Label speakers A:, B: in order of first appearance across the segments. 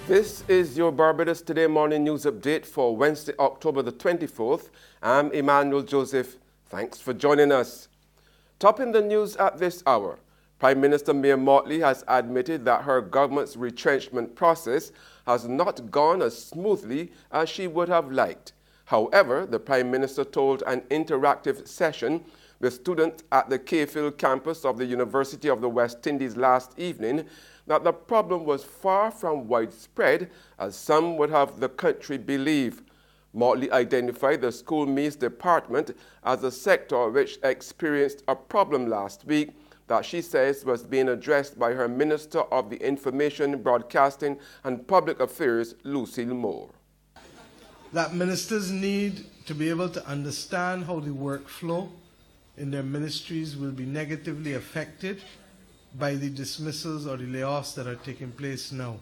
A: This is your Barbados Today morning news update for Wednesday, October the 24th. I'm Emmanuel Joseph. Thanks for joining us. Topping the news at this hour, Prime Minister Mottley has admitted that her government's retrenchment process has not gone as smoothly as she would have liked. However, the Prime Minister told an interactive session with students at the Cayfield campus of the University of the West Indies last evening that the problem was far from widespread as some would have the country believe. Mottley identified the school meals department as a sector which experienced a problem last week that she says was being addressed by her Minister of the Information, Broadcasting and Public Affairs, Lucille Moore.
B: That ministers need to be able to understand how the workflow in their ministries will be negatively affected by the dismissals or the layoffs that are taking place now,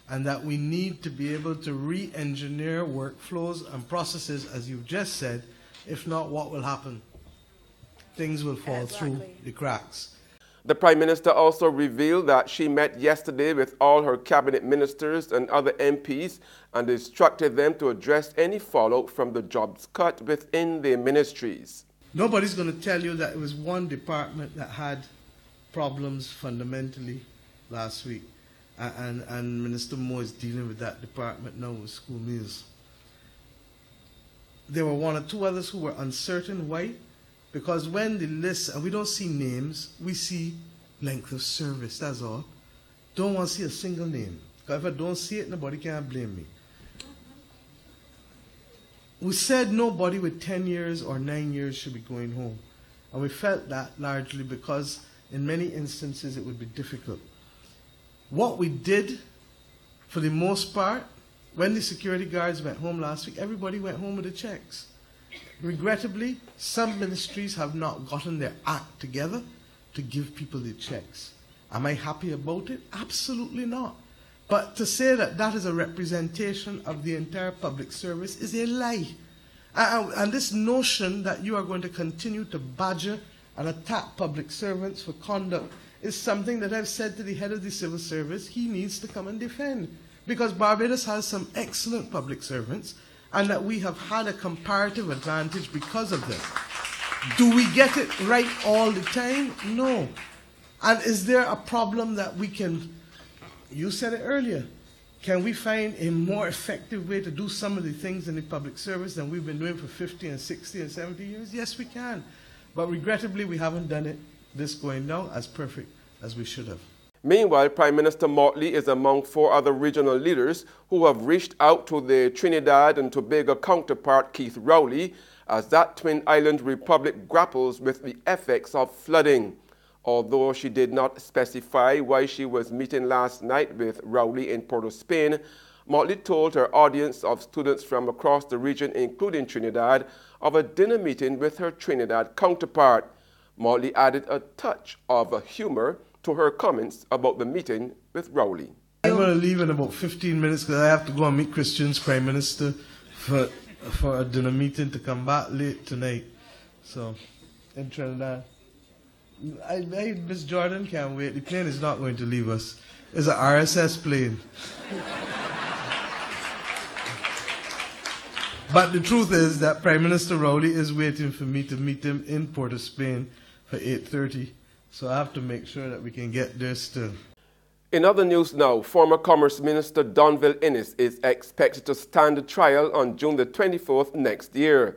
B: and that we need to be able to re-engineer workflows and processes, as you've just said. If not, what will happen? Things will fall through the cracks.
A: The Prime Minister also revealed that she met yesterday with all her cabinet ministers and other MPs and instructed them to address any fallout from the jobs cut within their ministries.
B: Nobody's going to tell you that it was one department that had problems fundamentally last week, and Minister Moore is dealing with that department now with school meals. There were one or two others who were uncertain. Why? Because when the list, and we don't see names, we see length of service, that's all. Don't want to see a single name. Because if I don't see it, nobody can blame me. We said nobody with 10 years or 9 years should be going home. And we felt that largely because in many instances it would be difficult. What we did, for the most part, when the security guards went home last week, everybody went home with the checks. Regrettably, some ministries have not gotten their act together to give people the checks. Am I happy about it? Absolutely not. But to say that that is a representation of the entire public service is a lie. And this notion that you are going to continue to badger and attack public servants for conduct is something that I've said to the head of the civil service he needs to come and defend. Because Barbados has some excellent public servants, and that we have had a comparative advantage because of them. Do we get it right all the time? No. And is there a problem that we can, you said it earlier, can we find a more effective way to do some of the things in the public service than we've been doing for 50 and 60 and 70 years? Yes, we can. But regrettably, we haven't done it this going down as perfect as we should have.
A: Meanwhile, Prime Minister Mottley is among 4 other regional leaders who have reached out to their Trinidad and Tobago counterpart Keith Rowley as that twin island republic grapples with the effects of flooding. Although she did not specify why she was meeting last night with Rowley in Port of Spain, Mottley told her audience of students from across the region, including Trinidad, of a dinner meeting with her Trinidad counterpart. Mottley added a touch of humor to her comments about the meeting with Rowley.
B: I'm going to leave in about 15 minutes because I have to go and meet Christian's Prime Minister for a dinner meeting to come back late tonight. So, in Trinidad. Miss Jordan can't wait. The plane is not going to leave us. It's an RSS plane. But the truth is that Prime Minister Rowley is waiting for me to meet him in Port of Spain for 8:30. So I have to make sure that we can get there still.
A: In other news now, former Commerce Minister Inniss is expected to stand trial on June the 24th next year.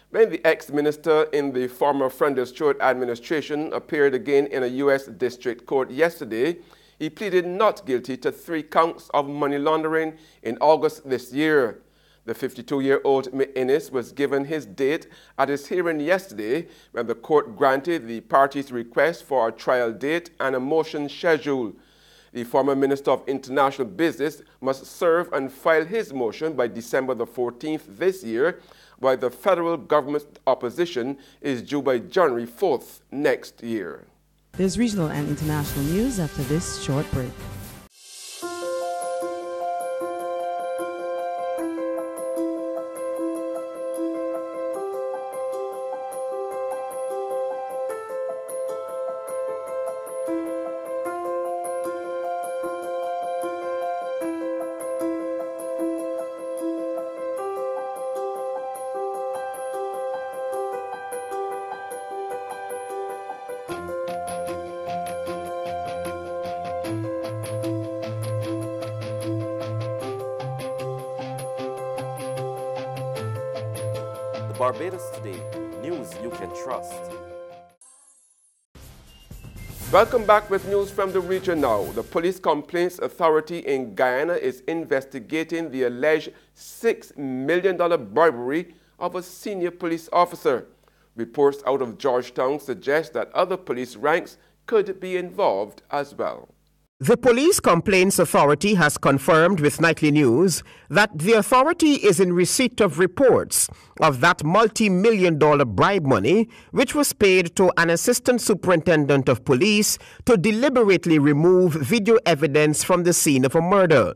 A: When the ex-minister in the former Friendly Stewart administration appeared again in a U.S. district court yesterday, he pleaded not guilty to 3 counts of money laundering in August this year. The 52-year-old Inniss was given his date at his hearing yesterday when the court granted the party's request for a trial date and a motion schedule. The former Minister of International Business must serve and file his motion by December the 14th this year, while the federal government's opposition is due by January 4th next year.
C: There's regional and international news after this short break.
D: Barbados Today, news you can trust.
A: Welcome back with news from the region now. The Police Complaints Authority in Guyana is investigating the alleged $6 million bribery of a senior police officer. Reports out of Georgetown suggest that other police ranks could be involved as well.
E: The Police Complaints Authority has confirmed with Nightly News that the authority is in receipt of reports of that multi-million-dollar bribe money which was paid to an assistant superintendent of police to deliberately remove video evidence from the scene of a murder.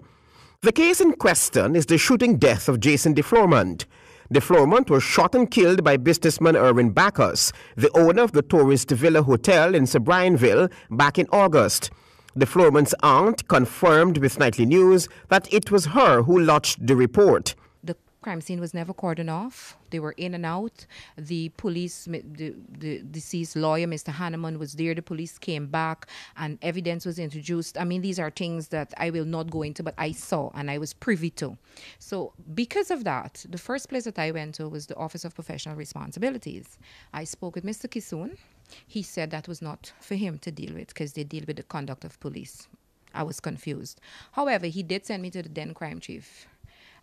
E: The case in question is the shooting death of Jason DeFlormont. DeFlormont was shot and killed by businessman Erwin Bacchus, the owner of the tourist Villa Hotel in Sobrianville, back in August. DeFlormont's aunt confirmed with Nightly News that it was her who lodged the report.
F: The crime scene was never cordoned off. They were in and out. The police, the deceased lawyer, Mr. Hanneman, was there. The police came back and evidence was introduced. I mean, these are things that I will not go into, but I saw and I was privy to. So because of that, the first place that I went to was the Office of Professional Responsibilities. I spoke with Mr. Kisoon. He said that was not for him to deal with because they deal with the conduct of police. I was confused. However, he did send me to the then crime chief.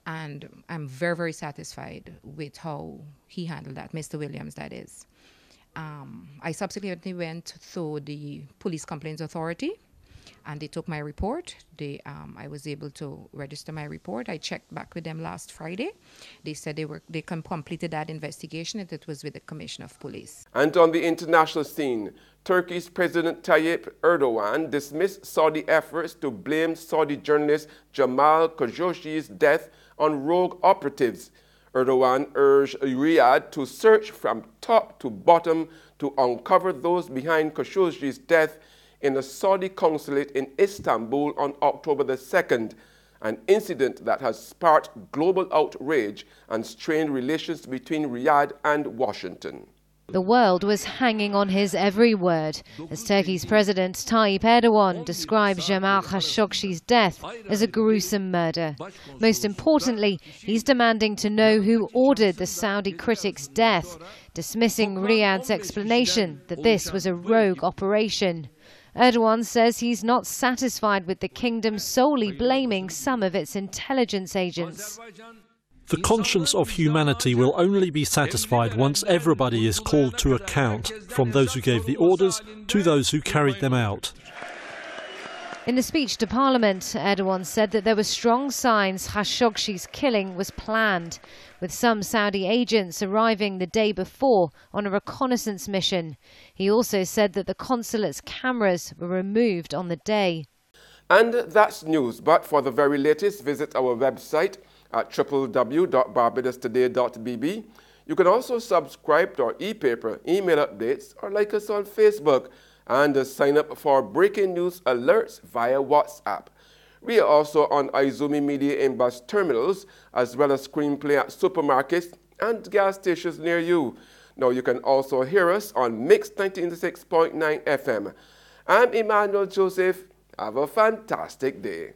F: And I'm very, very satisfied with how he handled that, Mr. Williams, that is. I subsequently went through the Police Complaints Authority, and they took my report. I was able to register my report. I checked back with them last Friday. They said they completed that investigation, and it was with the Commissioner of Police.
A: And on the international scene, Turkey's President Tayyip Erdogan dismissed Saudi efforts to blame Saudi journalist Jamal Khashoggi's death on rogue operatives. Erdogan urged Riyadh to search from top to bottom to uncover those behind Khashoggi's death in a Saudi consulate in Istanbul on October the 2nd, an incident that has sparked global outrage and strained relations between Riyadh and Washington.
G: The world was hanging on his every word as Turkey's President Tayyip Erdogan described Jamal Khashoggi's death as a gruesome murder. Most importantly, he's demanding to know who ordered the Saudi critic's death, dismissing Riyadh's explanation that this was a rogue operation. Erdogan says he's not satisfied with the kingdom solely blaming some of its intelligence agents.
H: The conscience of humanity will only be satisfied once everybody is called to account, from those who gave the orders to those who carried them out.
G: In a speech to Parliament, Erdogan said that there were strong signs Khashoggi's killing was planned, with some Saudi agents arriving the day before on a reconnaissance mission. He also said that the consulate's cameras were removed on the day.
A: And that's news, but for the very latest, visit our website at www.barbadostoday.bb. You can also subscribe to our e-paper, email updates, or like us on Facebook, and sign up for breaking news alerts via WhatsApp. We are also on Izumi Media in bus terminals, as well as screenplay at supermarkets and gas stations near you. Now you can also hear us on Mix 96.9 FM. I'm Emmanuel Joseph. Have a fantastic day.